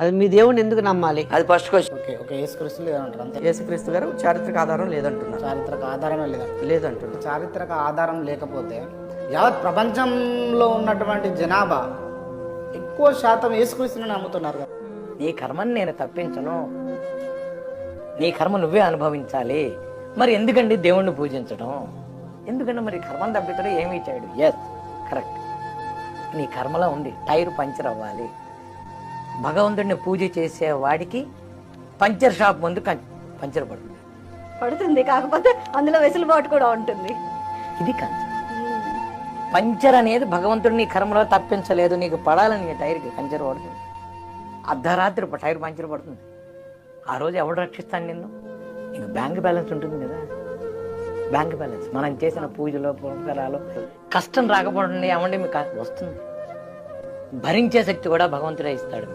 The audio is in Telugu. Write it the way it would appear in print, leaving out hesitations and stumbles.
అది మీ దేవుని ఎందుకు నమ్మాలి? అది ఫస్ట్ క్వశ్చన్. ఓకే ఓకే యేసుక్రీస్తు లేదంటారు అంతే. యేసుక్రీస్తు గారు చారిత్రక ఆధారం లేదంటున్నారు. చారిత్రక ఆధారమే లేదా? లేదంటున్నారు. చారిత్రక ఆధారం లేకపోతే యావత్ ప్రపంచంలో ఉన్నటువంటి జనాభా ఎక్కువ శాతం యేసుక్రీస్తుని నమ్ముతున్నారు కదా. నీ కర్మని నేను తప్పించను, నీ కర్మ నువ్వే అనుభవించాలి. మరి ఎందుకండి దేవుణ్ణి పూజించడం? ఎందుకంటే మరి కర్మను తప్పించడం ఏమి చేయడు. Yes, correct. నీ కర్మలో ఉంది, టైర్ పంచర్ అవ్వాలి. భగవంతుడిని పూజ చేసే వాడికి పంచర్ షాప్ ముందు పంచర్ పడుతుంది, కాకపోతే అందులో వెసులుబాటు కూడా ఉంటుంది. ఇది కంచర్. పంచర్ అనేది భగవంతుడు నీ కర్మలో తప్పించలేదు, నీకు పడాలని నీ టైర్కి పంచర్ పడుతుంది. అర్ధరాత్రి టైర్ పంచర్ పడుతుంది. ఆ రోజు ఎవడు రక్షిస్తాడు నిన్ను? నీకు బ్యాంక్ బ్యాలెన్స్ ఉంటుంది కదా, బ్యాంక్ బ్యాలెన్స్. మనం చేసిన పూజలో పునస్కారాలు కష్టం రాకపోవడం ఏమంటే మీకు వస్తుంది. భరించే శక్తి కూడా భగవంతుడే ఇస్తాడు.